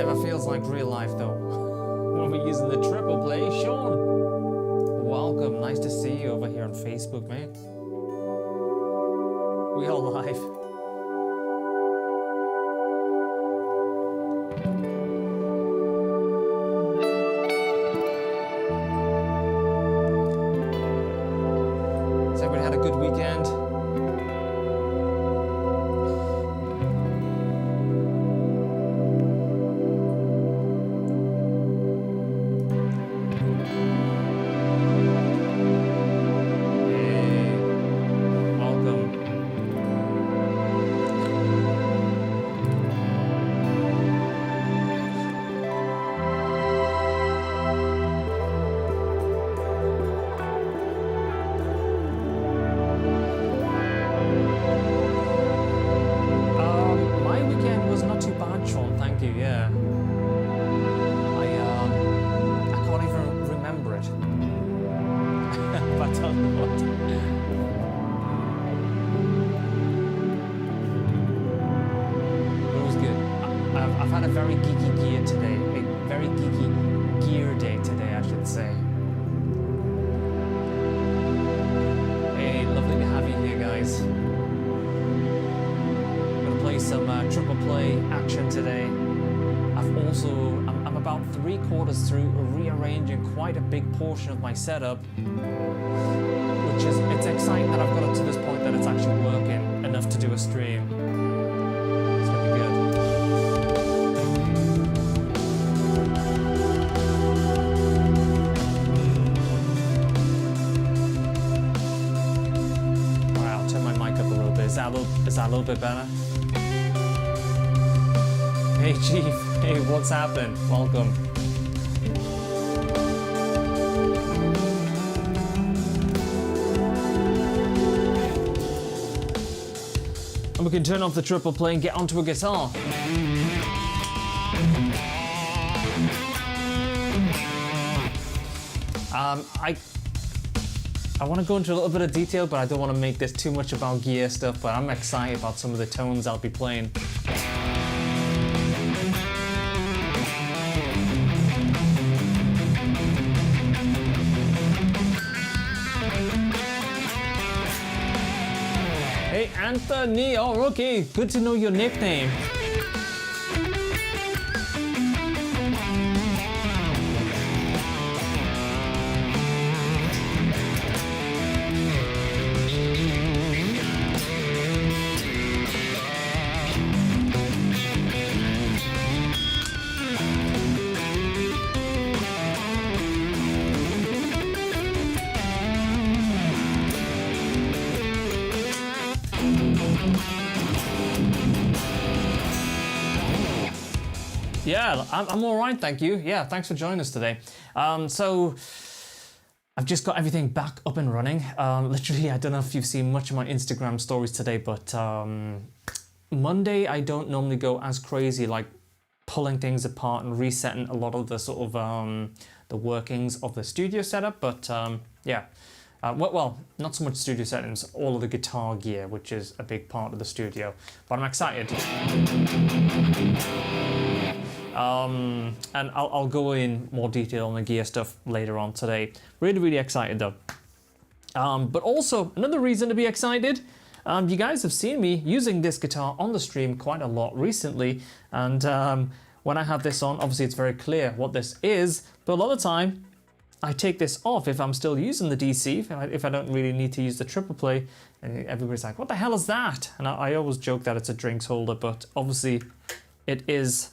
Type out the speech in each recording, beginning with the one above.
Never feels like real life though. When we're using the TriplePlay. Sean, welcome. Nice to see you over here on Facebook, mate. We are live. So everybody had a good weekend. Portion of my setup, which is, it's exciting that I've got it to this point that it's actually working enough to do a stream. It's gonna be good. Alright, I'll turn my mic up a little bit. Is that a little bit better? Hey Chief, hey, what's happened? Welcome. We can turn off the TriplePlay and get onto a guitar. I want to go into a little bit of detail, but I don't want to make this too much about gear stuff, but I'm excited about some of the tones I'll be playing. Anthony, oh okay, good to know your nickname. Yeah, I'm all right, thank you. Yeah, thanks for joining us today. So I've just got everything back up and running. Literally, I don't know if you've seen much of my Instagram stories today, but Monday I don't normally go as crazy, like pulling things apart and resetting a lot of the sort of the workings of the studio setup. But yeah, well, not so much studio settings, all of the guitar gear, which is a big part of the studio. But I'm excited. And I'll go in more detail on the gear stuff later on today. Really excited though. But also another reason to be excited, you guys have seen me using this guitar on the stream quite a lot recently, and when I have this on, obviously it's very clear what this is, but a lot of the time I take this off if I'm still using the DC, if I don't really need to use the TriplePlay, and everybody's like, what the hell is that? And I always joke that it's a drinks holder, but obviously it is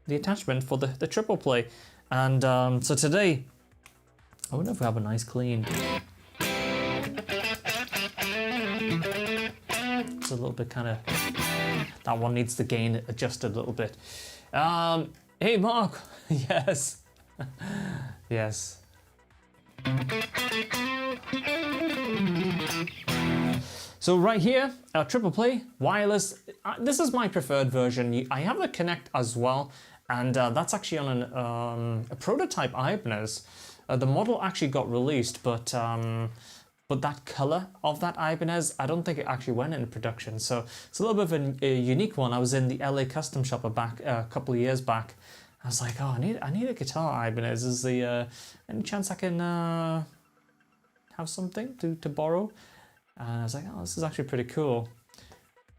the attachment for the TriplePlay. And so today, I wonder if we have a nice clean. It's a little bit kind of, that one needs the gain adjusted a little bit. Hey Mark, yes, yes. So right here, TriplePlay, wireless, this is my preferred version. I have the Connect as well, and that's actually on a prototype Ibanez. The model actually got released, but but that color of that Ibanez, I don't think it actually went into production. So it's a little bit of a unique one. I was in the LA custom shop a couple of years back. I was like, oh, I need a guitar Ibanez. Is the any chance I can have something to borrow? And I was like, oh, this is actually pretty cool.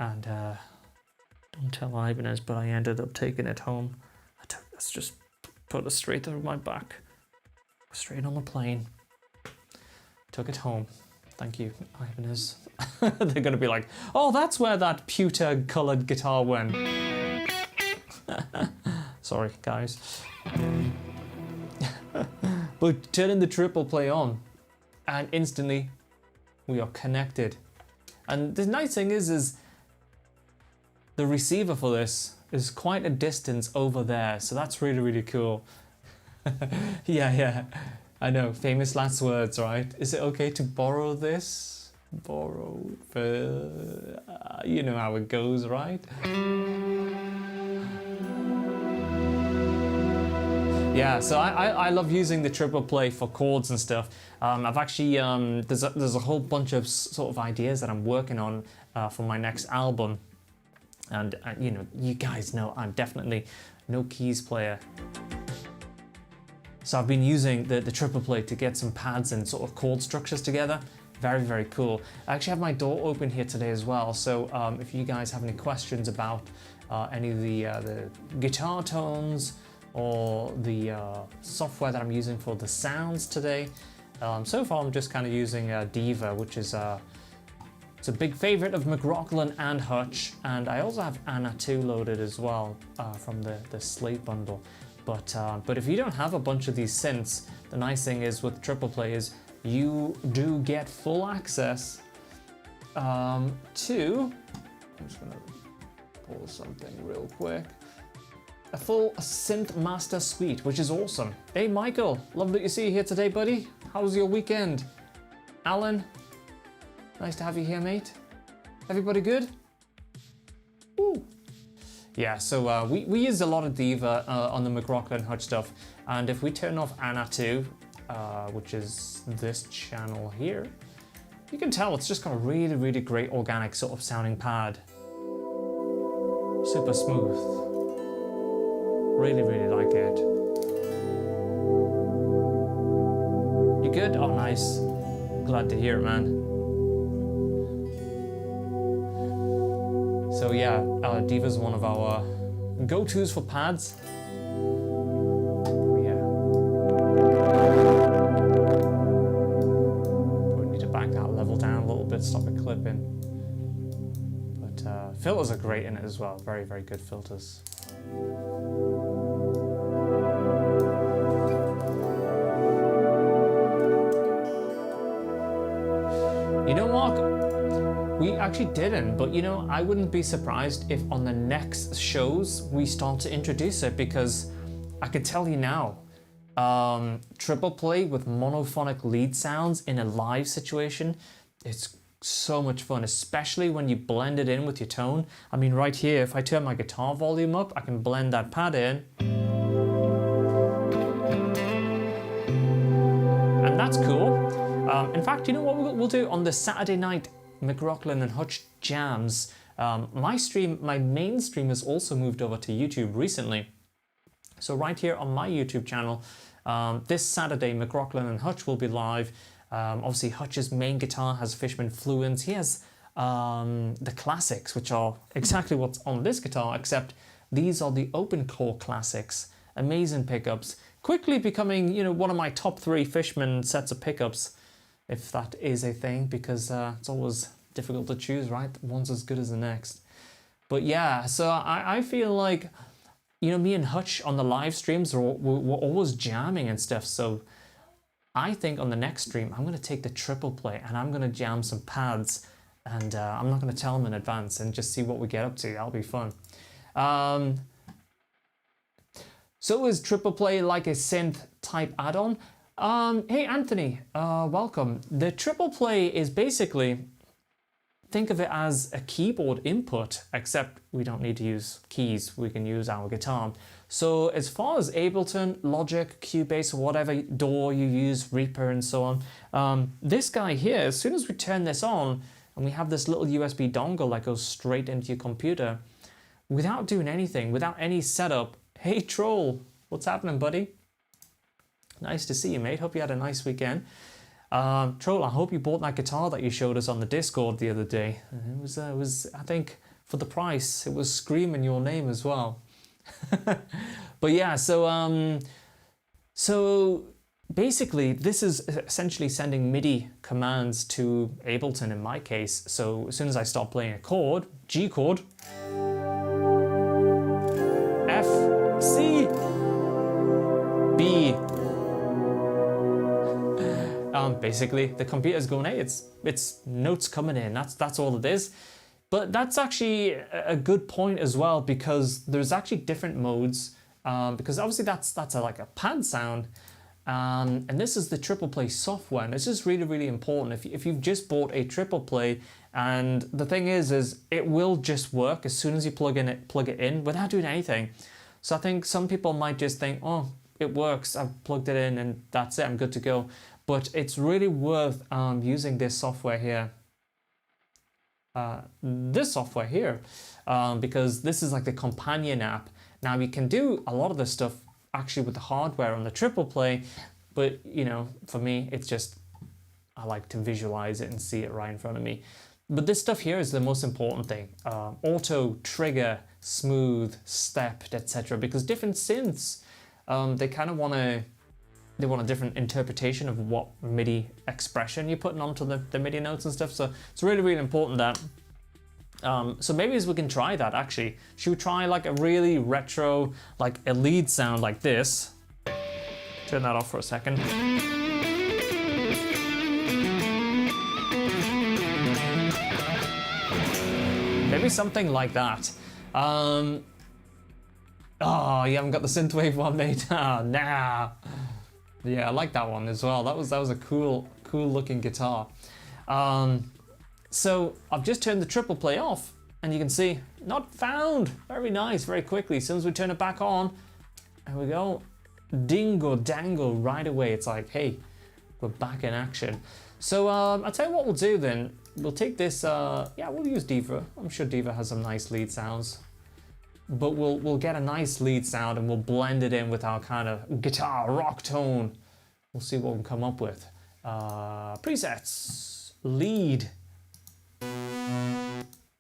And don't tell Ibanez, but I ended up taking it home. Let's just put it straight over my back, straight on the plane. Took it home. Thank you, Ibanez. They're gonna be like, oh, that's where that pewter colored guitar went. Sorry, guys. But turning the TriplePlay on, and instantly we are connected. And the nice thing is the receiver for this is quite a distance over there, so that's really, really cool. Yeah, I know, famous last words, right? Is it okay to borrow this? Borrow, you know how it goes, right? Yeah, so I love using the TriplePlay for chords and stuff. I've actually, there's a whole bunch of sort of ideas that I'm working on for my next album. And you know, you guys know I'm definitely no keys player. So I've been using the TriplePlay to get some pads and sort of chord structures together. Very, very cool. I actually have my door open here today as well. So if you guys have any questions about any of the guitar tones or the software that I'm using for the sounds today, so far I'm just kind of using Diva, which is it's a big favorite of McRocklin and Hutch, and I also have Anna 2 loaded as well from the Slate bundle. But if you don't have a bunch of these synths, the nice thing is with TriplePlay is you do get full access to, I'm just gonna pull something real quick, a full synth master suite, which is awesome. Hey Michael, lovely to see you here today, buddy. How was your weekend? Alan, nice to have you here, mate. Everybody good? Ooh. Yeah, so we use a lot of Diva on the McRocklin Hutch stuff, and if we turn off Anna 2, which is this channel here, you can tell it's just got a really, really great organic sort of sounding pad. Super smooth. Really, really like it. You good? Oh, nice. Glad to hear it, man. So yeah, Diva's one of our go-tos for pads. Oh yeah. Probably need to back that level down a little bit, stop it clipping. But filters are great in it as well. Very, very good filters. You know, Mark? We actually didn't, but you know, I wouldn't be surprised if on the next shows we start to introduce it, because I can tell you now, TriplePlay with monophonic lead sounds in a live situation, it's so much fun, especially when you blend it in with your tone. I mean, right here, if I turn my guitar volume up, I can blend that pad in. And that's cool. In fact, you know what we'll do on the Saturday night McRocklin and Hutch Jams. My main stream has also moved over to YouTube recently. So right here on my YouTube channel, this Saturday, McRocklin and Hutch will be live. Obviously, Hutch's main guitar has Fishman Fluence. He has the classics, which are exactly what's on this guitar, except these are the open core classics. Amazing pickups. Quickly becoming, you know, one of my top 3 Fishman sets of pickups, if that is a thing, because it's always difficult to choose, right? One's as good as the next. But yeah, so I feel like, you know, me and Hutch on the live streams, we're always jamming and stuff. So I think on the next stream, I'm going to take the TriplePlay and I'm going to jam some pads. And I'm not going to tell them in advance and just see what we get up to. That'll be fun. So is TriplePlay like a synth type add-on? Hey Anthony, welcome. The TriplePlay is basically think of it as a keyboard input, except we don't need to use keys, we can use our guitar. So as far as Ableton, Logic, Cubase, or whatever DAW you use, Reaper and so on, this guy here, as soon as we turn this on, and we have this little USB dongle that goes straight into your computer, without doing anything, without any setup. Hey Troll, what's happening, buddy? Nice to see you, mate. Hope you had a nice weekend. Troll, I hope you bought that guitar that you showed us on the Discord the other day. It was, I think, for the price. It was screaming your name as well. But yeah, so basically this is essentially sending MIDI commands to Ableton in my case. So as soon as I start playing a chord, G chord, F, C, B. Basically the computer's going, hey, it's notes coming in. That's all it is. But that's actually a good point as well, because there's actually different modes. Because obviously that's like a pad sound. And this is the TriplePlay software, and this is really, really important. If you've just bought a TriplePlay, and the thing is it will just work as soon as you plug it in without doing anything. So I think some people might just think, oh, it works, I've plugged it in and that's it, I'm good to go. But it's really worth using this software here. Because this is like the companion app. Now you can do a lot of this stuff actually with the hardware on the TriplePlay, but you know, for me, it's just, I like to visualize it and see it right in front of me. But this stuff here is the most important thing. Auto, trigger, smooth, stepped, etc. Because different synths, they kind of want a different interpretation of what MIDI expression you're putting onto the MIDI notes and stuff. So it's really, really important that. So maybe as we can try that actually. Should we try like a really retro, like a lead sound like this? Turn that off for a second. Maybe something like that. Oh, you haven't got the synthwave one, mate. Oh, nah. Yeah, I like that one as well. That was a cool looking guitar. So I've just turned the TriplePlay off, and you can see not found. Very nice, very quickly. As soon as we turn it back on, there we go. Dingo dango right away. It's like, hey, we're back in action. So I'll tell you what we'll do then. We'll take this. Yeah, we'll use Diva. I'm sure Diva has some nice lead sounds. But we'll get a nice lead sound and we'll blend it in with our kind of guitar rock tone. We'll see what we can come up with. Presets, lead.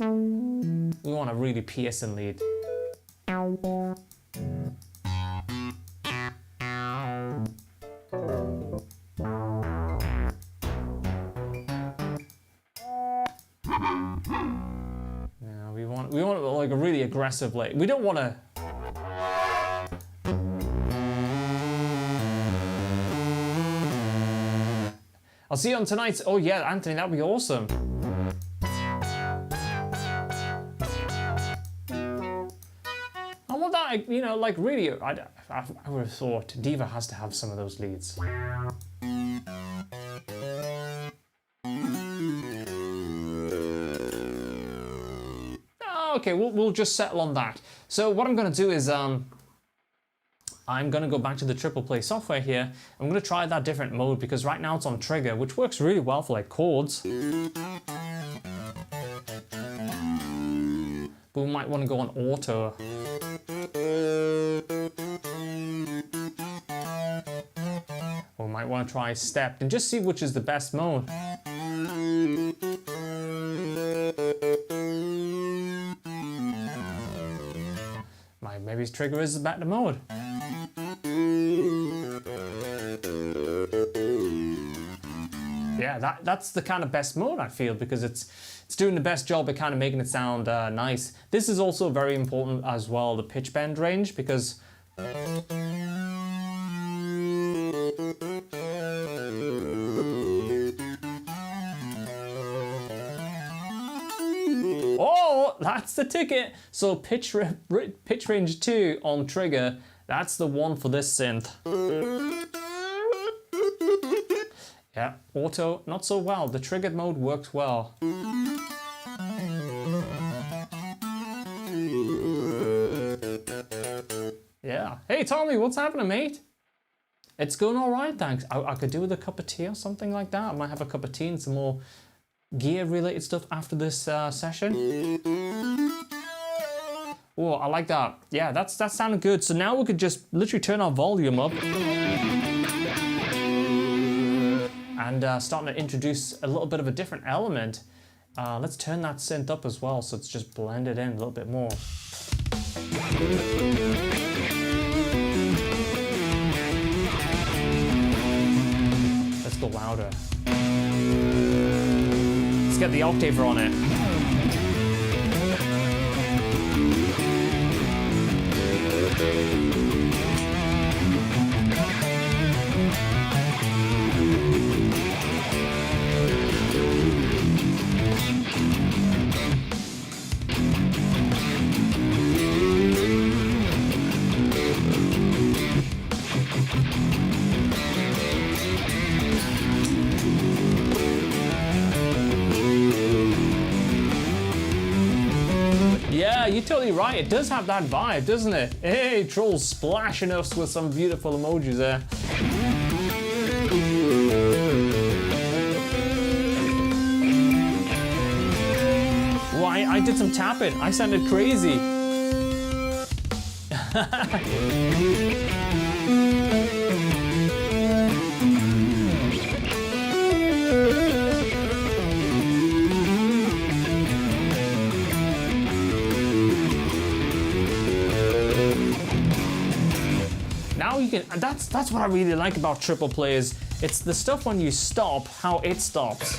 We want a really piercing lead. Now we want like a really aggressive lead. We don't want to. I'll see you on tonight's. Oh yeah, Anthony, that'd be awesome. I want that, you know, like really. I would have thought Diva has to have some of those leads. Okay, we'll just settle on that. So what I'm going to do is I'm going to go back to the TriplePlay software here. I'm going to try that different mode because right now it's on trigger, which works really well for like chords. But we might want to go on auto. Or we might want to try stepped and just see which is the best mode. Maybe his trigger is back to mode. Yeah, that's the kind of best mode I feel because it's doing the best job at kind of making it sound nice. This is also very important as well, the pitch bend range, because oh, that's the ticket. So pitch range 2 on trigger, that's the one for this synth. Yeah, auto, not so well. The triggered mode works well. Hey Tommy, what's happening, mate? It's going all right, thanks. I could do with a cup of tea or something like that. I might have a cup of tea and some more gear-related stuff after this session. Oh, I like that. Yeah, that sounded good. So now we could just literally turn our volume up and starting to introduce a little bit of a different element. Let's turn that synth up as well, so it's just blended in a little bit more. Let's go louder. Let's get the octaver on it. Yeah, you're totally right. It does have that vibe, doesn't it? Hey, trolls splashing us with some beautiful emojis there. Why? I did some tapping. I sounded crazy. Now you can, that's what I really like about TriplePlay is it's the stuff when you stop, how it stops.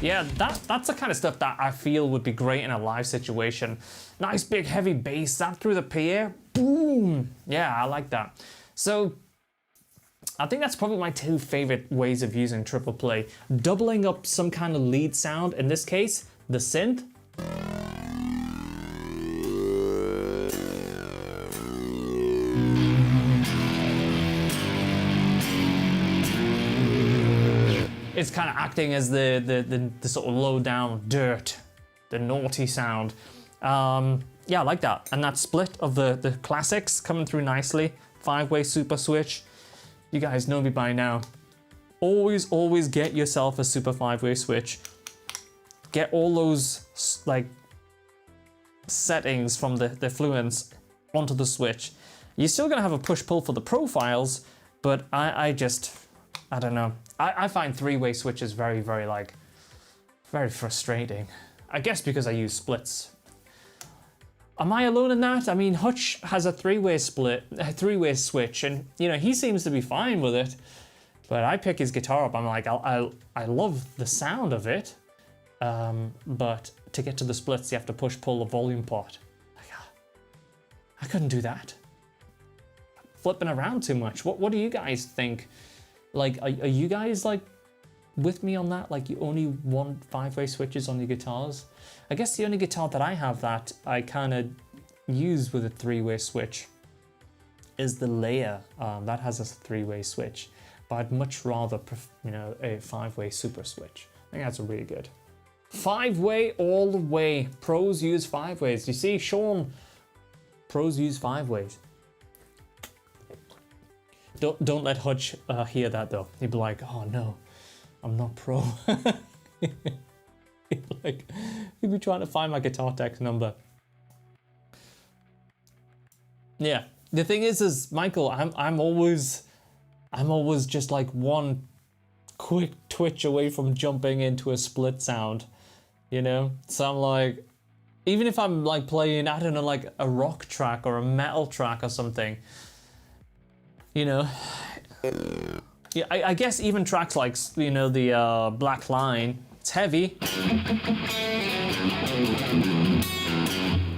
Yeah, that's the kind of stuff that I feel would be great in a live situation. Nice big heavy bass, that through the PA, boom. Yeah, I like that. So I think that's probably my two favorite ways of using TriplePlay. Doubling up some kind of lead sound, in this case, the synth. It's kind of acting as the sort of low down dirt, the naughty sound. Yeah, I like that. And that split of the classics coming through nicely. 5-way super switch. You guys know me by now. Always get yourself a super 5-way switch. Get all those like settings from the Fluence onto the switch. You're still gonna have a push-pull for the profiles, but I don't know. I find 3-way switches very frustrating. I guess because I use splits. Am I alone in that? I mean, Hutch has a 3-way switch, and you know he seems to be fine with it. But I pick his guitar up. I'm like, I love the sound of it, but to get to the splits, you have to push-pull the volume pot. Like, I couldn't do that. Flipping around too much. What do you guys think? Like, are you guys like with me on that? Like, you only want 5-way switches on your guitars? I guess the only guitar that I have that I kind of use with a 3-way switch is the Leia. That has a 3-way switch, but I'd much rather, you know, a 5-way super switch. I think that's really good. 5-way all the way. Pros use 5-ways. You see, Sean, pros use 5-ways. Don't let Hutch hear that though. He'd be like, oh no, I'm not pro. He'd be trying to find my guitar tech's number. Yeah, the thing is Michael, I'm always just like one quick twitch away from jumping into a split sound, you know? So I'm like, even if I'm like playing, I don't know, like a rock track or a metal track or something, you know, yeah, I guess even tracks like, you know, the Black Line, it's heavy.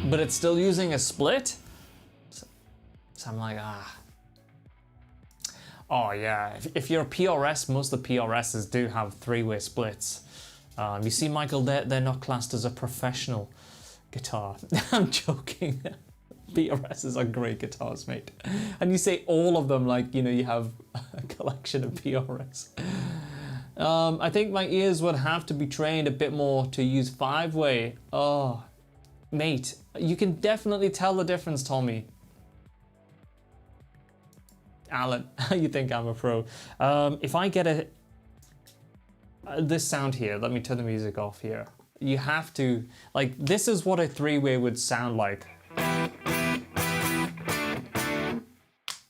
but it's still using a split. So I'm like, oh yeah, if you're a PRS, most of the PRSs do have three-way splits. You see, Michael, they're not classed as a professional guitar. I'm joking. PRSs are great guitars, mate. And you say all of them like, you know, you have a collection of PRS. I think my ears would have to be trained a bit more to use five-way. Oh, mate, you can definitely tell the difference, Tommy. Alan, you think I'm a pro. If I get this sound here, let me turn the music off here. You have to, like, this is what a three-way would sound like.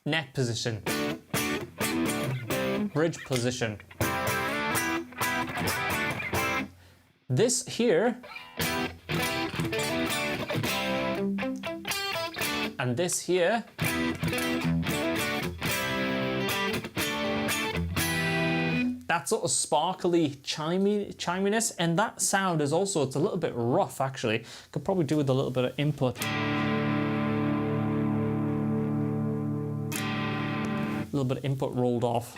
Neck position. Bridge position. This here. And this here. That sort of sparkly chiminess, and that sound is also, it's a little bit rough actually. Could probably do with a little bit of input. A little bit of input rolled off.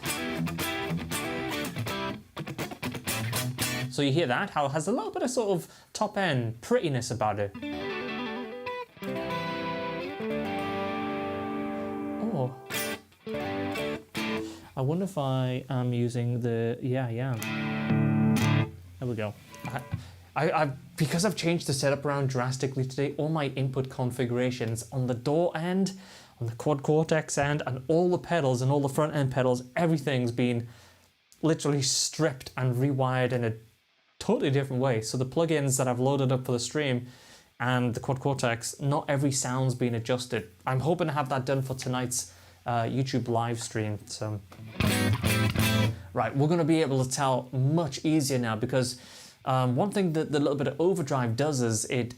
So you hear that, how it has a little bit of sort of top end prettiness about it. Oh. I wonder if I am using the, yeah. There we go. Because I've changed the setup around drastically today, all my input configurations on the DAW end, on the quad cortex end, and all the pedals and all the front end pedals, everything's been literally stripped and rewired in a totally different way. So the plugins that I've loaded up for the stream and the quad cortex, not every sound's been adjusted. I'm hoping to have that done for tonight's YouTube live stream. So, right, we're going to be able to tell much easier now, because one thing that the little bit of overdrive does is it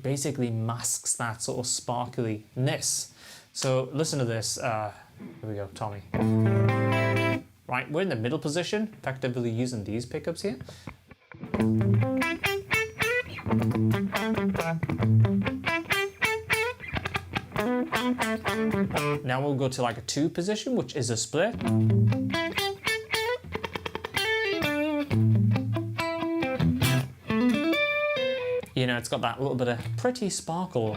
basically masks that sort of sparkliness. So listen to this. Here we go, Tommy. Right, we're in the middle position, effectively using these pickups here. Now we'll go to like a 2 position, which is a split. You know, it's got that little bit of pretty sparkle.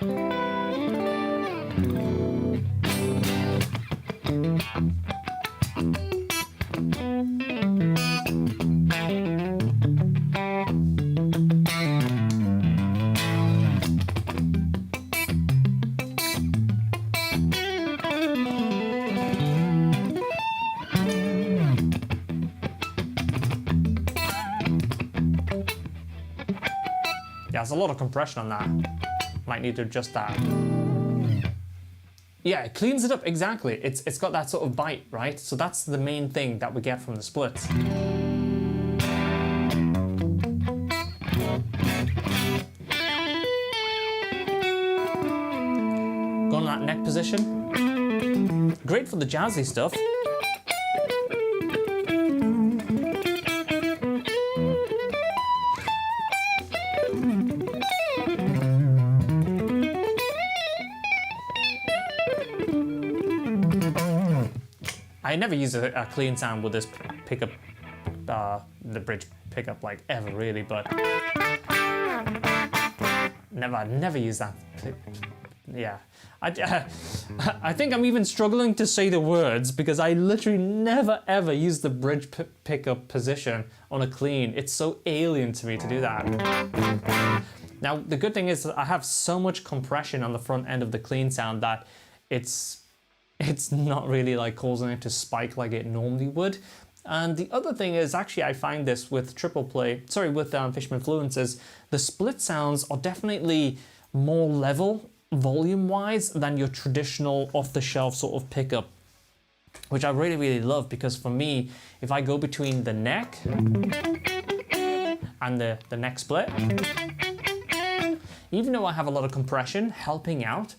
There's a lot of compression on that. Might need to adjust that. Yeah, it cleans it up, exactly. It's got that sort of bite, right? So that's the main thing that we get from the splits. Go on that neck position. Great for the jazzy stuff. I never use a clean sound with this pickup, the bridge pickup, like ever really, but never use that. Yeah, I think I'm even struggling to say the words because I literally never ever use the bridge pickup position on a clean. It's so alien to me to do that. Now the good thing is that I have so much compression on the front end of the clean sound that it's not really like causing it to spike like it normally would. And the other thing is, actually I find this with TriplePlay, with Fishman Fluences, the split sounds are definitely more level volume-wise than your traditional off-the-shelf sort of pickup, which I really, really love, because for me, if I go between the neck and the neck split, even though I have a lot of compression helping out,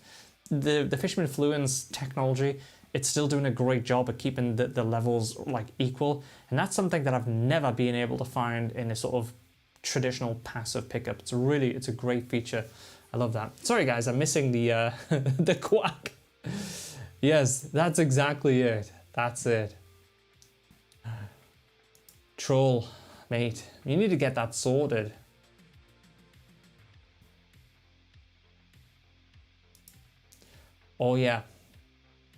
the Fishman Fluence technology, it's still doing a great job at keeping the levels like equal, and that's something that I've never been able to find in a sort of traditional passive pickup. It's a great feature I love that. Sorry guys, I'm missing the the quack. Yes, that's exactly it. That's it. Troll, mate, you need to get that sorted. Oh yeah,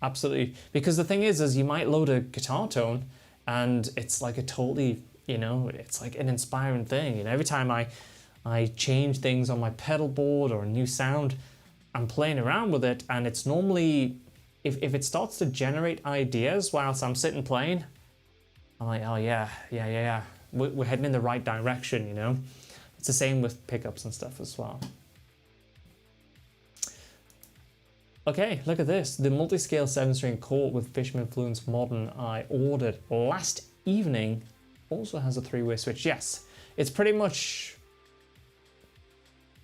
absolutely. Because the thing is you might load a guitar tone and it's like a totally, you know, it's like an inspiring thing. You know, every time I change things on my pedal board or a new sound, I'm playing around with it, and it's normally, if it starts to generate ideas whilst I'm sitting playing, I'm like, oh yeah, we're heading in the right direction, you know? It's the same with pickups and stuff as well. Okay, look at this. The multi-scale 7-string chord with Fishman Fluence Modern I ordered last evening also has a 3-way switch. Yes, it's pretty much...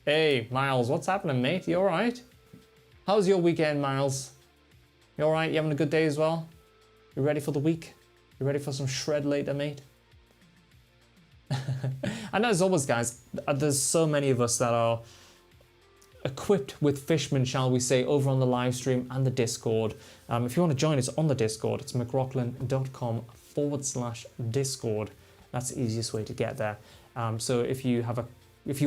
Hey, Miles, what's happening, mate? You all right? How's your weekend, Miles? You all right? You having a good day as well? You ready for the week? You ready for some shred later, mate? And as always, guys, there's so many of us that are equipped with Fishman, shall we say, over on the live stream and the Discord. If you want to join us on the Discord, it's mcrocklin.com/Discord. That's the easiest way to get there. So if you're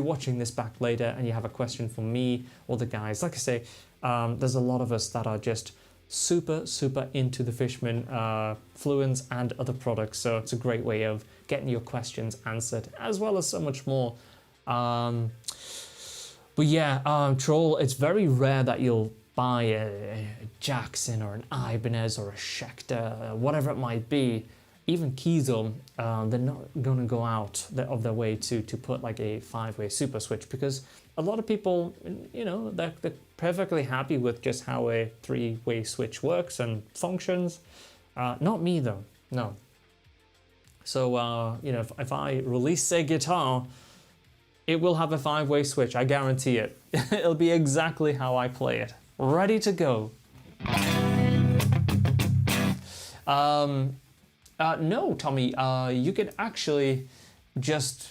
watching this back later and you have a question for me or the guys, like I say, there's a lot of us that are just super into the Fishman Fluence and other products, so it's a great way of getting your questions answered, as well as so much more. But yeah, Troll, it's very rare that you'll buy a Jackson or an Ibanez or a Schecter, whatever it might be. Even Kiesel, they're not going to go out of their way to put like a 5-way super switch, because a lot of people, you know, they're perfectly happy with just how a 3-way switch works and functions. Not me though, no. So, you know, if I release a guitar, it will have a 5-way switch, I guarantee it. It'll be exactly how I play it. Ready to go. No, Tommy, you could actually just,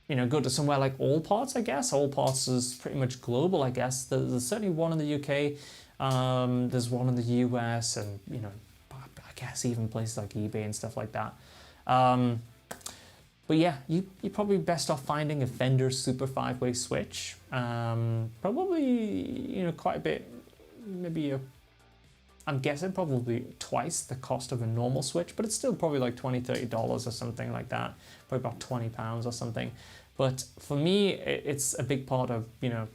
you know, go to somewhere like All Parts, I guess. All Parts is pretty much global, I guess. There's certainly one in the UK, there's one in the US, and, you know, I guess even places like eBay and stuff like that. But yeah, you're probably best off finding a Fender Super 5-way switch. Probably, you know, quite a bit, maybe I'm guessing probably twice the cost of a normal switch, but it's still probably like $20-30 or something like that, probably about £20 or something. But for me, it's a big part of, you know,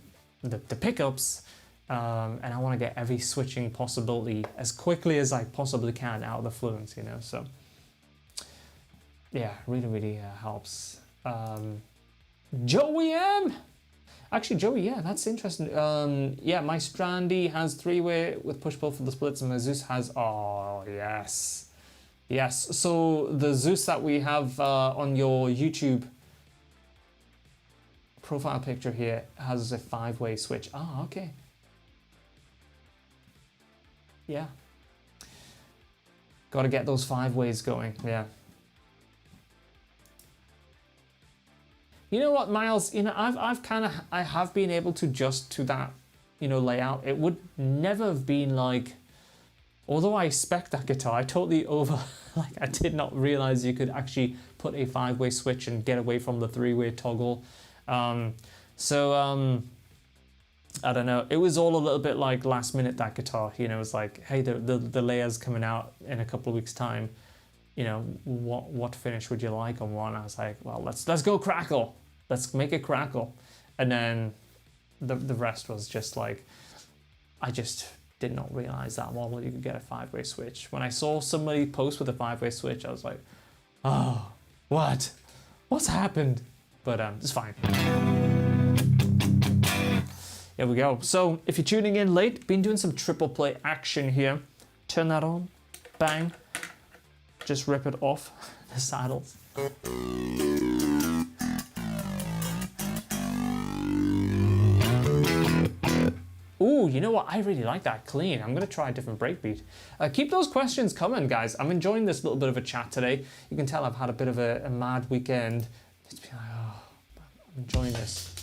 the pickups, and I want to get every switching possibility as quickly as I possibly can out of the Fluence, you know, so yeah, really helps. Joey M! Actually, Joey, yeah, that's interesting. Yeah, my Strandy has 3-way with push-pull for the splits, and my Zeus has... Oh, yes. Yes, so the Zeus that we have on your YouTube profile picture here has a 5-way switch. Ah, okay. Yeah. Got to get those 5-ways going, yeah. You know what, Miles? You know, I have been able to adjust to that, you know, layout. It would never have been like, although I spec that guitar, I totally like, I did not realize you could actually put a 5-way switch and get away from the 3-way toggle. I don't know. It was all a little bit like last minute, that guitar. You know, it's like, hey, the layer's coming out in a couple of weeks' time. You know, what finish would you like on one? I was like, well, let's go crackle. Let's make it crackle. And then the rest was just like, I just did not realize that model you could get a 5-way switch. When I saw somebody post with a 5-way switch, I was like, oh, what's happened? But it's fine. Here we go. So if you're tuning in late, been doing some TriplePlay action here. Turn that on, bang. Just rip it off the saddles. Ooh, you know what? I really like that clean. I'm gonna try a different breakbeat. Keep those questions coming, guys. I'm enjoying this little bit of a chat today. You can tell I've had a bit of a mad weekend. Just be like, oh, I'm enjoying this.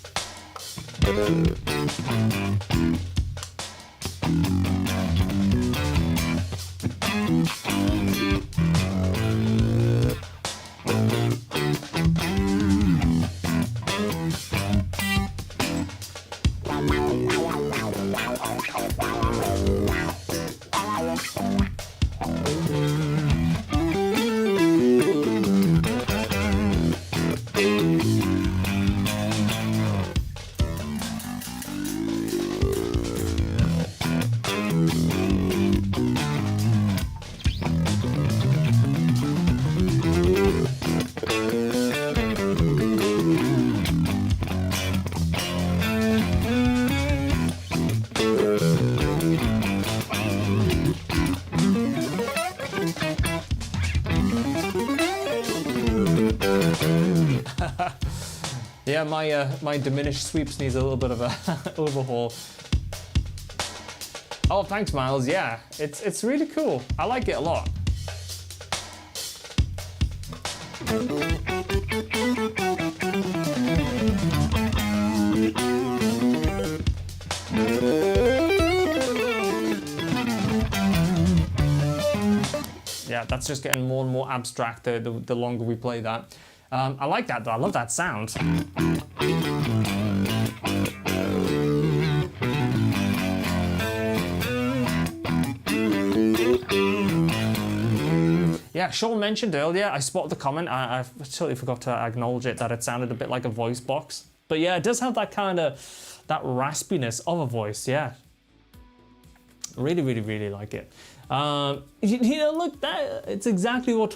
Yeah, my diminished sweeps needs a little bit of a overhaul. Oh, thanks, Miles. Yeah, it's really cool. I like it a lot. Yeah, that's just getting more and more abstract the longer we play that. I like that though, I love that sound. Yeah, Sean mentioned earlier, I spotted the comment, I totally forgot to acknowledge it, that it sounded a bit like a voice box. But yeah, it does have that kind of, that raspiness of a voice, yeah. Really, really, really like it. You know, look, it's exactly what,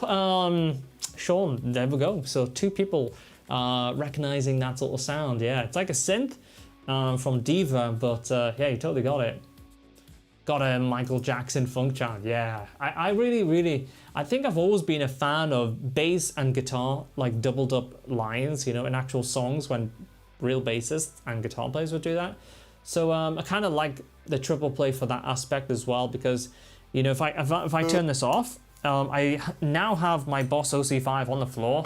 Sean, there we go. So 2 people recognizing that sort of sound. Yeah, it's like a synth from Diva, but yeah, you totally got it. Got a Michael Jackson funk chant. Yeah, I really, I think I've always been a fan of bass and guitar, like doubled up lines, you know, in actual songs when real bassists and guitar players would do that. So I kind of like the TriplePlay for that aspect as well, because, you know, if I turn this off, I now have my Boss OC5 on the floor.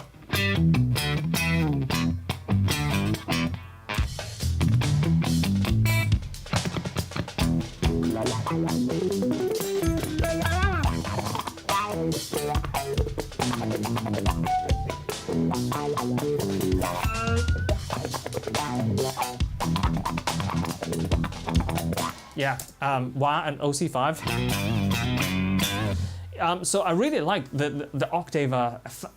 Yeah, wah and OC5. So I really like the octave,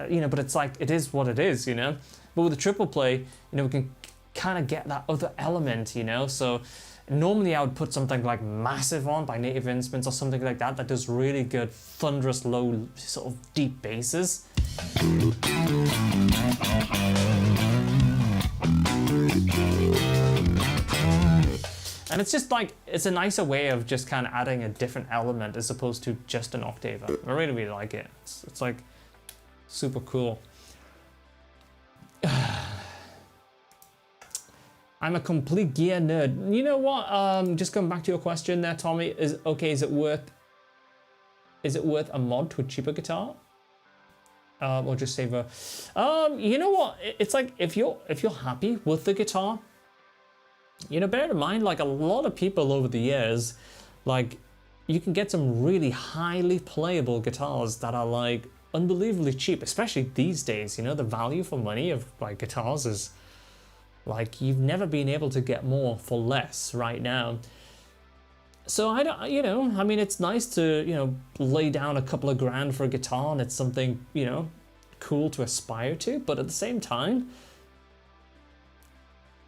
you know, but it's like, it is what it is, you know. But with the TriplePlay, you know, we can kind of get that other element, you know. So normally I would put something like Massive on by Native Instruments or something like that that does really good, thunderous, low, sort of deep basses. And it's just like, it's a nicer way of just kind of adding a different element as opposed to just an octave. I really, really like it. It's like super cool. I'm a complete gear nerd. You know what? Just going back to your question there, Tommy, is it worth a mod to a cheaper guitar? Or just save a, you know what? It's like, if you're happy with the guitar, you know, bear in mind, like a lot of people over the years, like you can get some really highly playable guitars that are like unbelievably cheap, especially these days. You know, the value for money of like guitars is like, you've never been able to get more for less right now. So I don't, you know, I mean, it's nice to, you know, lay down a couple of grand for a guitar and it's something, you know, cool to aspire to, but at the same time,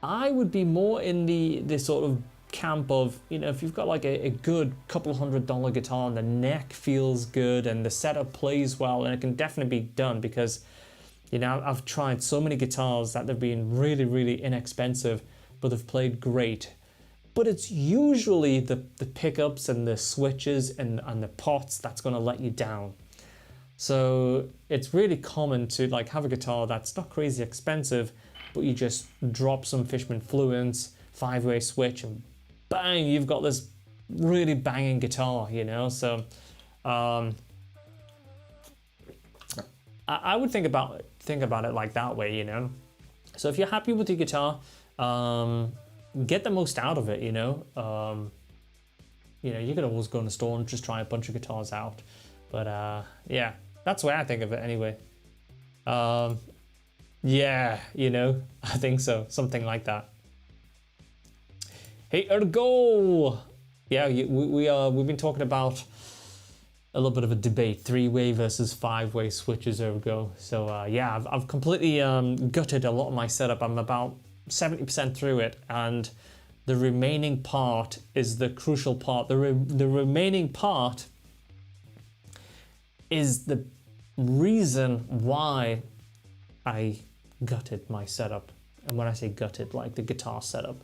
I would be more in the sort of camp of, you know, if you've got like a good couple $100 guitar and the neck feels good and the setup plays well, and it can definitely be done, because, you know, I've tried so many guitars that they've been really, really inexpensive, but they've played great. But it's usually the pickups and the switches and the pots that's going to let you down. So it's really common to like have a guitar that's not crazy expensive, but you just drop some Fishman Fluence, 5-way switch, and bang, you've got this really banging guitar, you know. So I would think about it like that way, you know. So if you're happy with your guitar, get the most out of it, you know. You know, you could always go in the store and just try a bunch of guitars out. But yeah, that's the way I think of it anyway. Yeah, you know, I think so. Something like that. Hey, Ergo! Yeah, we've been talking about a little bit of a debate, 3-way versus 5-way switches, Ergo. So yeah, I've completely gutted a lot of my setup. I'm about 70% through it, and the remaining part is the crucial part. The remaining part is the reason why I gutted my setup. And when I say gutted, like the guitar setup.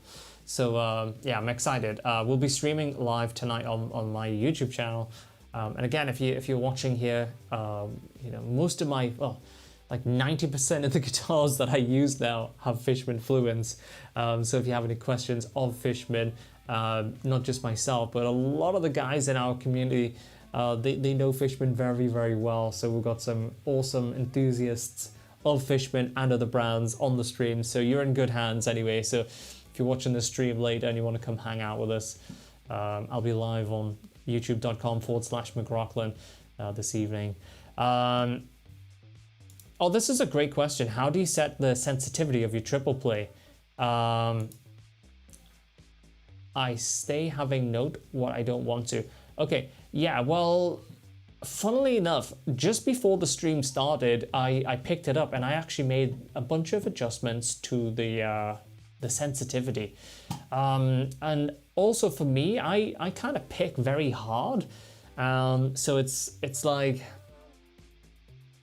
So yeah, I'm excited. We'll be streaming live tonight on my YouTube channel. And again, if you're watching here, you know, most of my, well, like 90% of the guitars that I use now have Fishman Fluence. So if you have any questions of Fishman, not just myself, but a lot of the guys in our community, they know Fishman very, very well. So we've got some awesome enthusiasts of Fishman and other brands on the stream. So you're in good hands anyway. So if you're watching the stream later and you want to come hang out with us, I'll be live on youtube.com/McRocklin this evening. Oh, this is a great question. How do you set the sensitivity of your TriplePlay? I stay having note what I don't want to. Okay, yeah, well, funnily enough, just before the stream started, I picked it up and I actually made a bunch of adjustments to the sensitivity. And also for me, I kind of pick very hard. So it's like,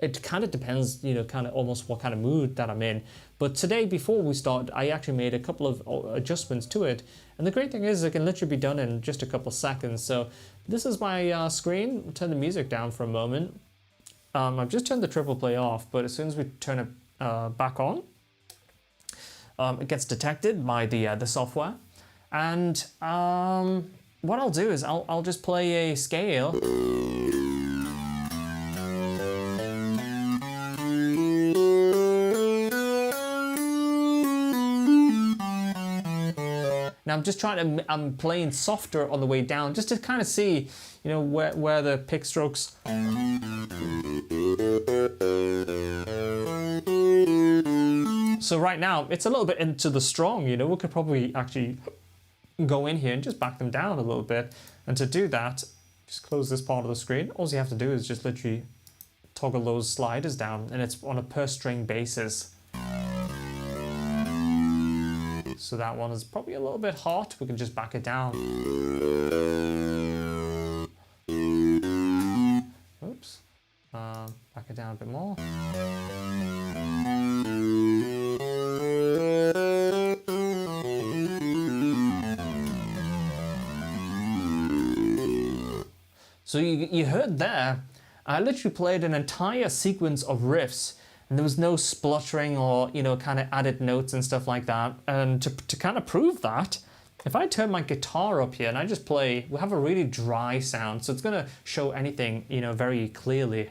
it kind of depends, you know, kind of almost what kind of mood that I'm in. But today, before we start, I actually made a couple of adjustments to it. And the great thing is it can literally be done in just a couple of seconds. So this is my screen. I'll turn the music down for a moment. I've just turned the TriplePlay off, but as soon as we turn it back on, it gets detected by the software. And what I'll do is I'll just play a scale. Now I'm just I'm playing softer on the way down, just to kind of see, you know, where the pick strokes. So right now it's a little bit into the strong, you know. We could probably actually go in here and just back them down a little bit. And to do that, just close this part of the screen. All you have to do is just literally toggle those sliders down, and it's on a per string basis. So that one is probably a little bit hot. We can just back it down. Oops. Back it down a bit more. So you heard there, I literally played an entire sequence of riffs, and there was no spluttering or, you know, kind of added notes and stuff like that. And to kind of prove that, if I turn my guitar up here and I just play, we have a really dry sound. So it's going to show anything, you know, very clearly.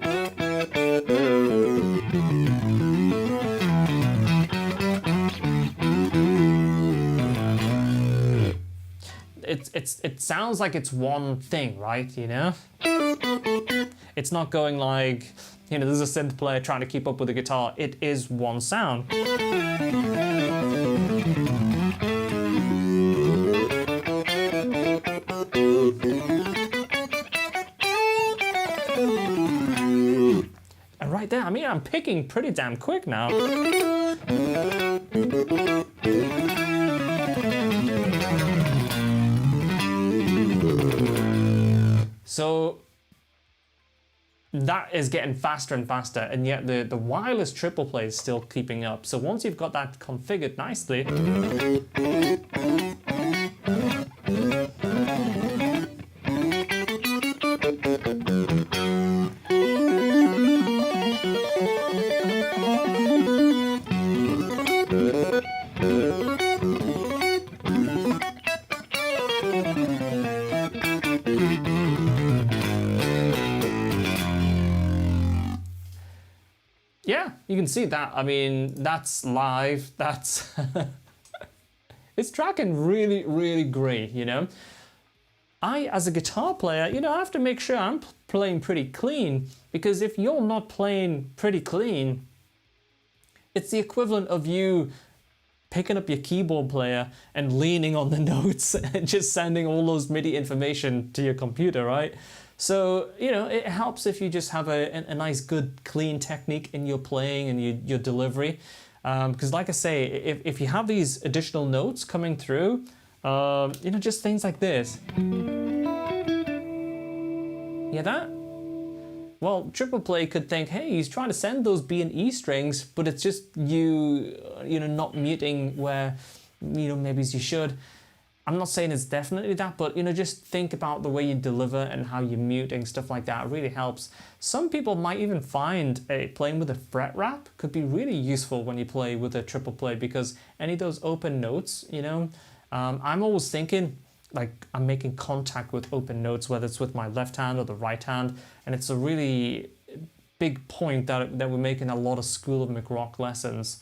It sounds like it's one thing, right? You know? It's not going like, you know, there's a synth player trying to keep up with the guitar. It is one sound. And right there, I mean, I'm picking pretty damn quick now. So that is getting faster and faster, and yet the wireless TriplePlay is still keeping up. So once you've got that configured nicely, yeah, you can see that. I mean, that's live. That's it's tracking really, really great, you know. I, as a guitar player, you know, I have to make sure I'm playing pretty clean, because if you're not playing pretty clean, it's the equivalent of you picking up your keyboard player and leaning on the notes and just sending all those MIDI information to your computer, right? So, you know, it helps if you just have a nice, good, clean technique in your playing and your delivery. Because like I say, if you have these additional notes coming through, you know, just things like this. Hear that? Well, TriplePlay could think, hey, he's trying to send those B and E strings, but it's just you know, not muting where, you know, maybe you should. I'm not saying it's definitely that, but, you know, just think about the way you deliver and how you're muting, stuff like that. It really helps. Some people might even find playing with a fret wrap could be really useful when you play with a TriplePlay, because any of those open notes, you know, I'm always thinking, like, I'm making contact with open notes, whether it's with my left hand or the right hand, and it's a really big point that we're making a lot of School of McRock lessons,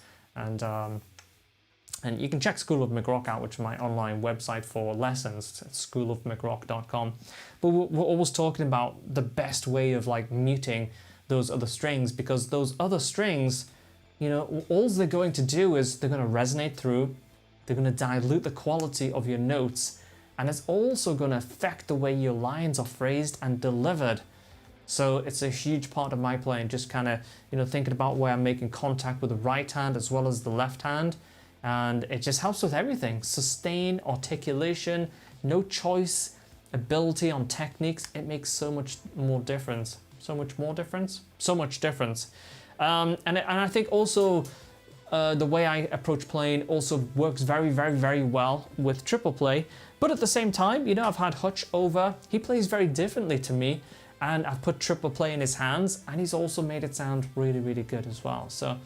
and you can check School of McRock out, which is my online website for lessons. It's schoolofmcrock.com. But we're always talking about the best way of like muting those other strings, because those other strings, you know, all they're going to do is they're going to resonate through, they're going to dilute the quality of your notes, and it's also going to affect the way your lines are phrased and delivered. So it's a huge part of my playing, just kind of, you know, thinking about where I'm making contact with the right hand as well as the left hand. And it just helps with everything. Sustain, articulation, no choice, ability on techniques. It makes so much more difference. So much more difference? So much difference. And I think also the way I approach playing also works very, very, very well with TriplePlay. But at the same time, you know, I've had Hutch over. He plays very differently to me. And I've put TriplePlay in his hands. And he's also made it sound really, really good as well. So,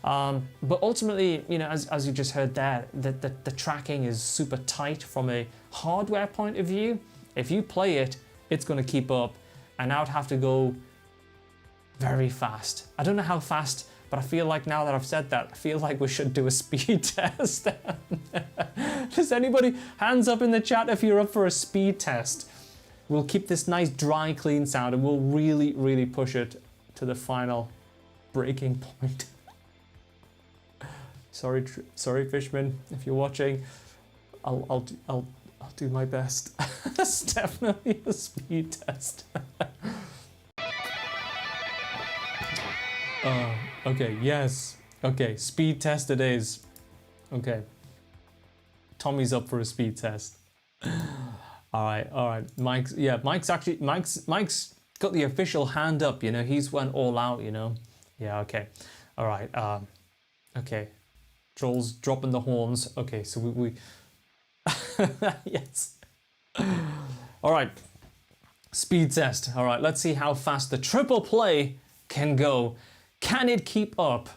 but ultimately, you know, as you just heard there, the tracking is super tight from a hardware point of view. If you play it, it's going to keep up. And I would have to go very fast. I don't know how fast, but I feel like now that I've said that, I feel like we should do a speed test. Does anybody, hands up in the chat if you're up for a speed test. We'll keep this nice, dry, clean sound, and we'll really, really push it to the final breaking point. Sorry, Fishman, if you're watching, I'll do my best. It's definitely a speed test. Okay, yes. Okay, speed test it is. Okay. Tommy's up for a speed test. All right. Mike's got the official hand up, you know. He's went all out, you know. Yeah, okay. All right. Okay. Troll's dropping the horns. Okay, so we yes. All right. Speed test. All right, let's see how fast the TriplePlay can go. Can it keep up?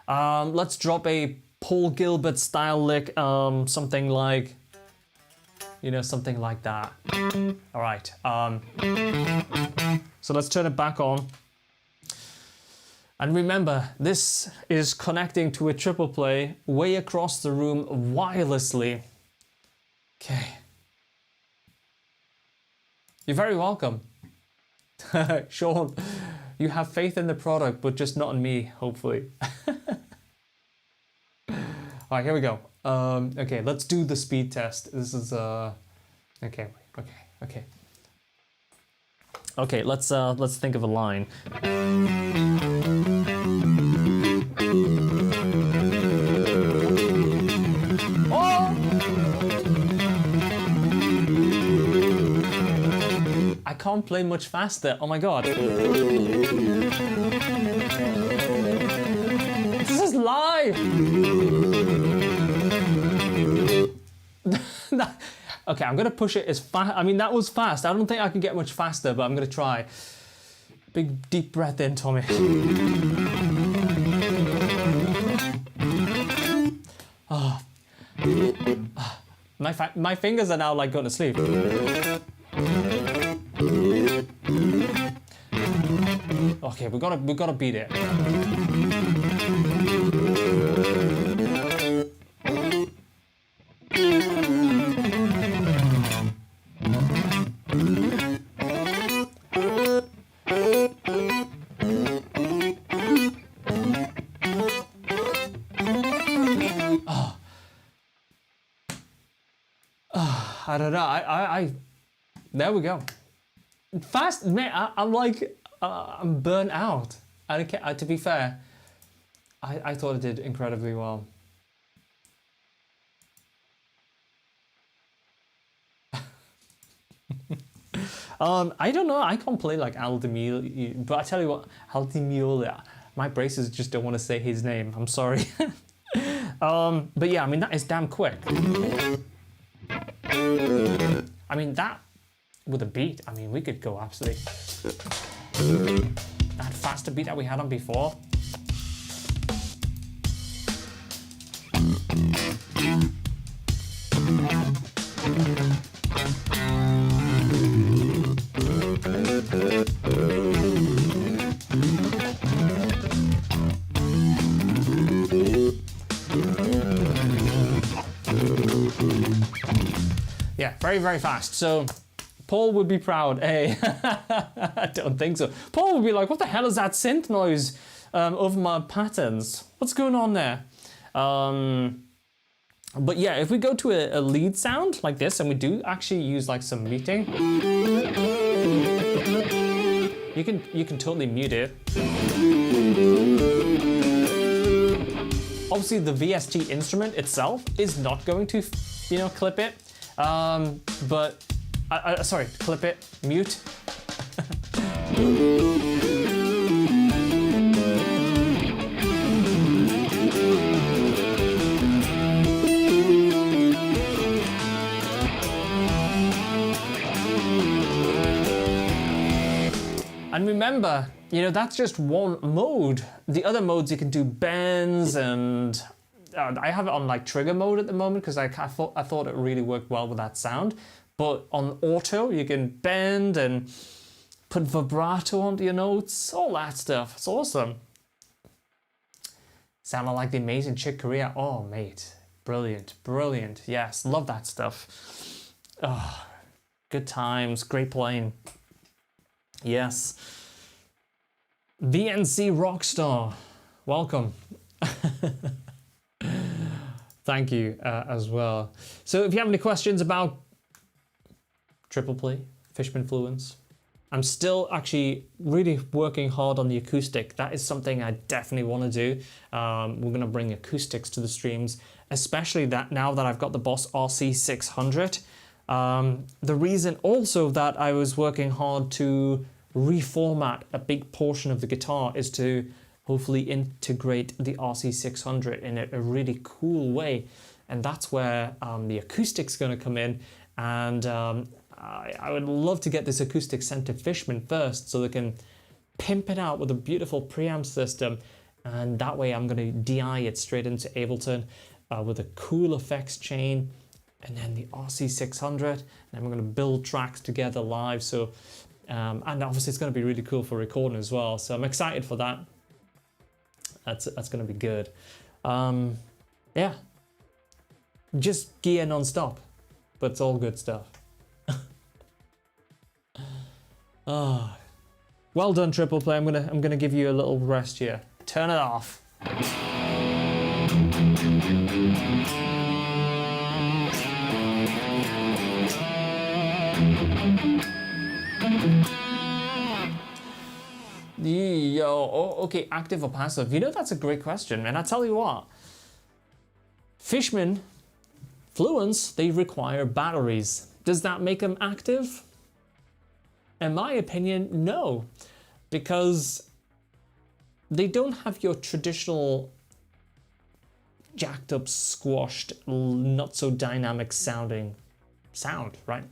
Let's drop a Paul Gilbert style lick, something like, you know, something like that. All right. So let's turn it back on. And remember, this is connecting to a TriplePlay way across the room wirelessly. Okay. You're very welcome. Sean, you have faith in the product, but just not in me, hopefully. All right, here we go. Okay, let's do the speed test. This is okay. Okay, let's think of a line. Oh! I can't play much faster. Oh my god. This is live. Okay, I'm gonna push it as fast. I mean, that was fast. I don't think I can get much faster, but I'm gonna try. Big deep breath in, Tommy. Oh. My fingers are now like going to sleep. Okay, we gotta beat it. I don't know. I there we go. Fast, man. I'm like, I'm burnt out. I don't care. To be fair, I thought it did incredibly well. I don't know. I can't play like Aldemir, but I tell you what, Aldemir. My braces just don't want to say his name. I'm sorry. But yeah, I mean that is damn quick. I mean that with a beat. I mean we could go absolutely that faster beat that we had on before. Yeah, very, very fast. So Paul would be proud. Hey, I don't think so. Paul would be like, what the hell is that synth noise over my patterns? What's going on there? But yeah, if we go to a lead sound like this, and we do actually use like some muting, you can totally mute it. Obviously, the VST instrument itself is not going to, you know, clip it. But sorry, clip it, mute. And remember, you know, that's just one mode. The other modes you can do bends, and I have it on like trigger mode at the moment because I thought it really worked well with that sound. But on auto, you can bend and put vibrato onto your notes, all that stuff. It's awesome. Sounded like the amazing Chick Corea. Oh, mate, brilliant, brilliant. Yes, love that stuff. Oh, good times, great playing. Yes. VNC Rockstar, welcome. Thank you as well. So if you have any questions about TriplePlay, Fishman Fluence, I'm still actually really working hard on the acoustic. That is something I definitely want to do. We're going to bring acoustics to the streams, especially that now that I've got the Boss RC600. The reason also that I was working hard to reformat a big portion of the guitar is to hopefully integrate the RC600 in a really cool way. And that's where the acoustic's going to come in. And I would love to get this acoustic sent to Fishman first so they can pimp it out with a beautiful preamp system. And that way I'm going to DI it straight into Ableton with a cool effects chain. And then the RC600, and then we're going to build tracks together live. So, and obviously it's going to be really cool for recording as well. So I'm excited for that. That's going to be good. Yeah, just gear non-stop, but it's all good stuff. Oh, well done, TriplePlay. I'm gonna give you a little rest here. Turn it off. Yo, oh, okay, active or passive? You know, that's a great question, and I tell you what, Fishman Fluence, they require batteries. Does that make them active? In my opinion, no, because they don't have your traditional jacked up, squashed, not so dynamic sounding sound, right?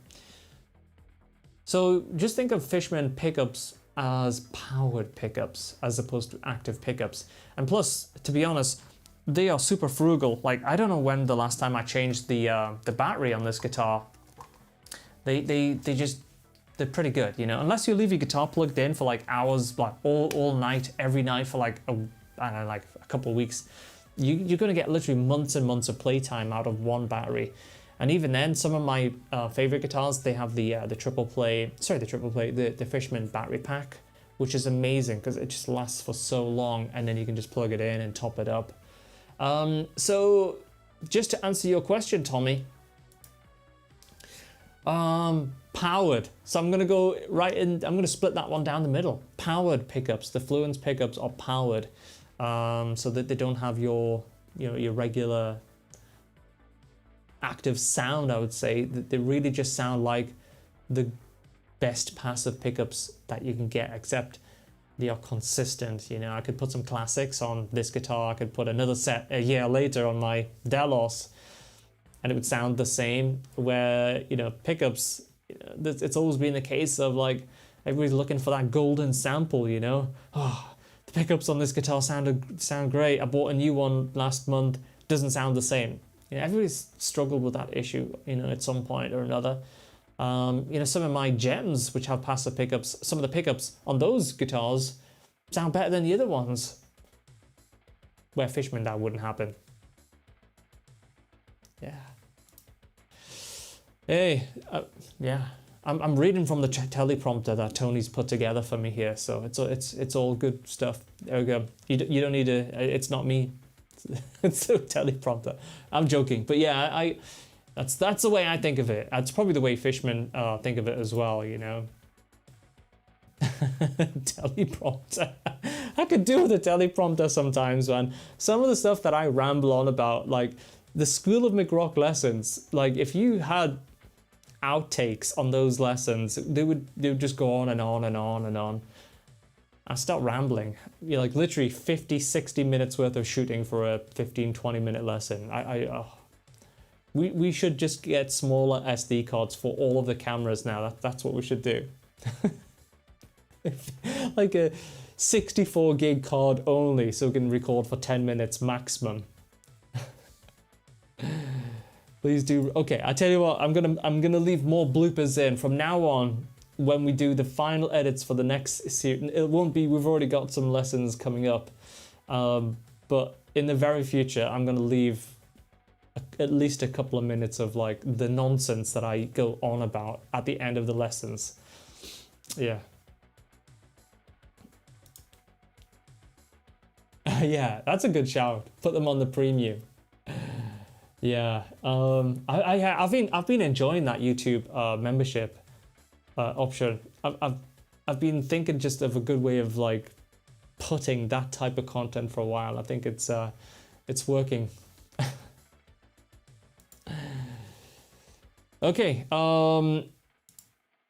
So just think of Fishman pickups as powered pickups as opposed to active pickups. And plus, to be honest, they are super frugal. Like, I don't know when the last time I changed the battery on this guitar. They're pretty good, you know, unless you leave your guitar plugged in for like hours, like all night, every night for like I don't know, like a couple of weeks. You're gonna get literally months and months of playtime out of one battery. And even then, some of my favorite guitars, they have the Fishman battery pack, which is amazing because it just lasts for so long, and then you can just plug it in and top it up. So just to answer your question, Tommy, Powered. So I'm gonna go right in. I'm gonna split that one down the middle. Powered pickups. The Fluence pickups are powered, so that they don't have your, you know, your regular active sound. I would say that they really just sound like the best passive pickups that you can get, except they are consistent. You know, I could put some classics on this guitar. I could put another set a year later on my Delos, and it would sound the same. Where, you know, pickups, it's always been the case of like everybody's looking for that golden sample. You know, oh, the pickups on this guitar sound great. I bought a new one last month. Doesn't sound the same. You know, everybody's struggled with that issue, you know, at some point or another. You know, some of my JAMS, which have passive pickups, some of the pickups on those guitars sound better than the other ones. Where Fishman, that wouldn't happen. Yeah. Hey, yeah. I'm reading from the teleprompter that Tony's put together for me here, so it's all good stuff. There we go. You don't need to. It's not me. It's a teleprompter. I'm joking, but yeah, that's the way I think of it. That's probably the way Fishmen think of it as well, you know. Teleprompter. I could do with a teleprompter sometimes, man. Some of the stuff that I ramble on about, like the School of McRock lessons, like if you had outtakes on those lessons, they would just go on and on and on and on. I start rambling. You're like literally 50, 60 minutes worth of shooting for a 15, 20 minute lesson. We should just get smaller SD cards for all of the cameras now. That's what we should do. Like a 64 gig card only, so we can record for 10 minutes maximum. Please do. Okay, I tell you what, I'm gonna leave more bloopers in from now on. When we do the final edits for the next series, it won't be, we've already got some lessons coming up, but in the very future, I'm going to leave at least a couple of minutes of like the nonsense that I go on about at the end of the lessons. Yeah. Yeah, that's a good shout. Put them on the premium. Yeah, I've been enjoying that YouTube membership option. I've been thinking just of a good way of like putting that type of content for a while. I think it's working. Okay,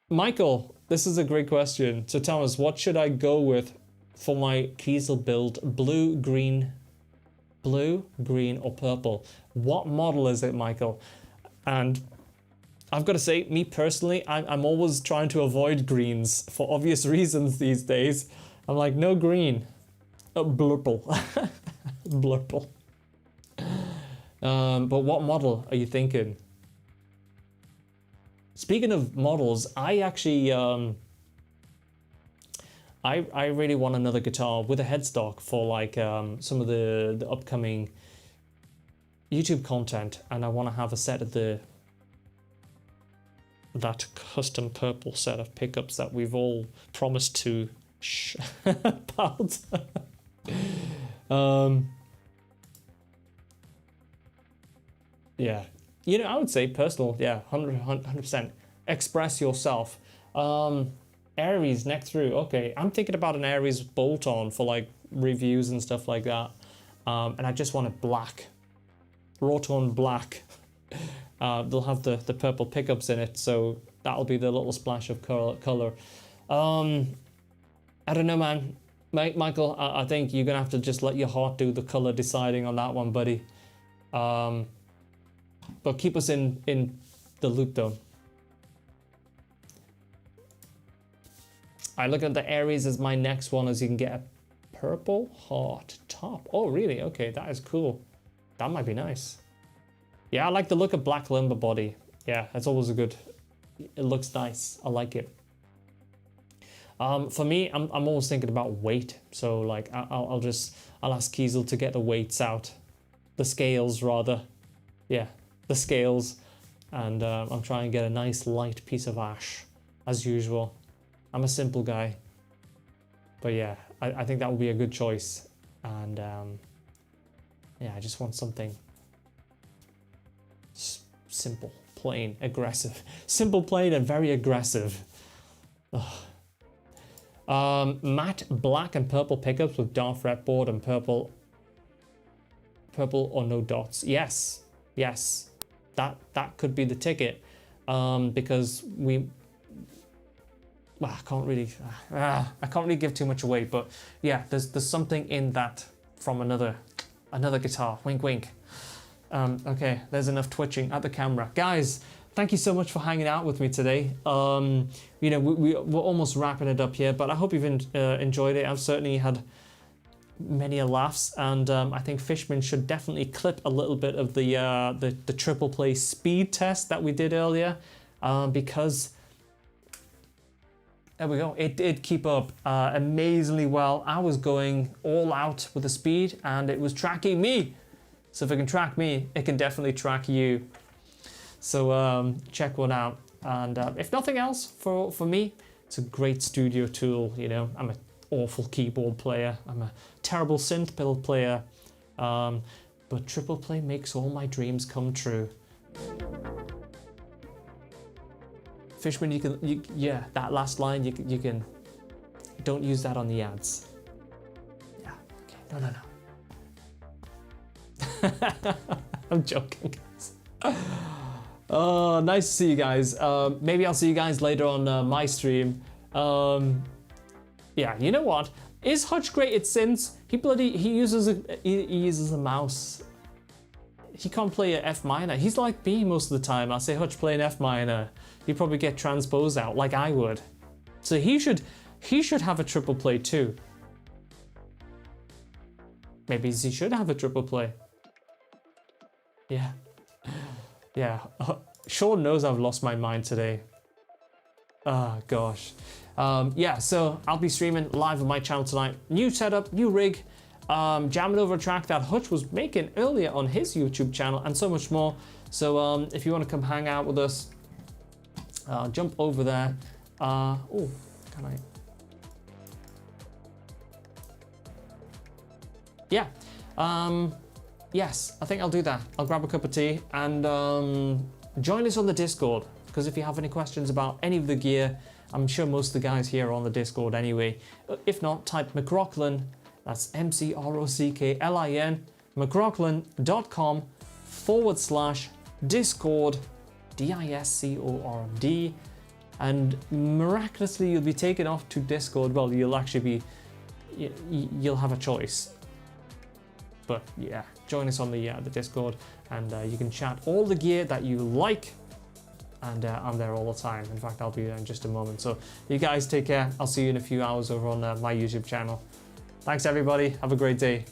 Michael, this is a great question. So Thomas, what should I go with for my Kiesel build? Blue, green, or purple? What model is it, Michael? And I've got to say, me personally, I'm always trying to avoid greens for obvious reasons these days. I'm like, no green. Blurple. Blurple. But what model are you thinking? Speaking of models, I actually, I really want another guitar with a headstock for like some of the upcoming YouTube content, and I want to have a set of that custom purple set of pickups that we've all promised to about. Yeah, you know, I would say personal, yeah, 100%. Express yourself. Aries neck through. Okay, I'm thinking about an Aries bolt-on for like reviews and stuff like that. And I just want it black, raw tone black. They'll have the purple pickups in it, so that'll be the little splash of color. I don't know, man. Michael, I think you're gonna have to just let your heart do the color deciding on that one, buddy. But keep us in the loop, though. I look at the Aries as my next one, as you can get a purple heart top. Oh, really? Okay, that is cool. That might be nice. Yeah, I like the look of black limber body. Yeah, that's always a good. It looks nice. I like it. For me, I'm always thinking about weight. So like, I'll ask Kiesel to get the weights out, the scales rather. Yeah, the scales, and I'll try and get a nice light piece of ash, as usual. I'm a simple guy, but yeah, I think that would be a good choice. And yeah, I just want something simple. plain, aggressive. Simple, plain, and very aggressive. Matte black and purple pickups with dark fretboard and purple or no dots. Yes, yes, that could be the ticket. Because well, I can't really give too much away, but yeah, there's something in that from another guitar. Wink, wink. Okay, there's enough twitching at the camera, guys. Thank you so much for hanging out with me today. You know, we're almost wrapping it up here, but I hope you've enjoyed it. I've certainly had many laughs, and I think Fishman should definitely clip a little bit of the TriplePlay speed test that we did earlier, because there we go. It did keep up amazingly well. I was going all out with the speed, and it was tracking me. So if it can track me, it can definitely track you. So check one out. And if nothing else, for me, it's a great studio tool. You know, I'm an awful keyboard player. I'm a terrible synth pedal player. But TriplePlay makes all my dreams come true. Fishman, yeah, that last line, you can, don't use that on the ads. Yeah, okay, no. I'm joking, guys. Oh, nice to see you guys. Maybe I'll see you guys later on my stream. Yeah, you know what? Is Hutch great at synths? He uses a mouse. He can't play an F minor. He's like me most of the time. I'll say, Hutch, play an F minor. He'd probably get transposed out like I would. So he should have a TriplePlay too. Maybe he should have a TriplePlay. Yeah. Yeah. Sean knows I've lost my mind today. Oh gosh. Yeah, so I'll be streaming live on my channel tonight. New setup, new rig. Jamming over a track that Hutch was making earlier on his YouTube channel, and so much more. So if you want to come hang out with us, jump over there. Oh, can I? Yeah. Yes, I think I'll do that. I'll grab a cup of tea and join us on the Discord, because if you have any questions about any of the gear, I'm sure most of the guys here are on the Discord anyway. If not, type McRocklin. That's McRocklin, McRocklin.com/Discord, DISCORD, and miraculously you'll be taken off to Discord. Well, you'll actually be, you'll have a choice. But yeah, join us on the Discord, and you can chat all the gear that you like, and I'm there all the time. In fact, I'll be there in just a moment. So you guys take care. I'll see you in a few hours over on my YouTube channel. Thanks everybody, have a great day.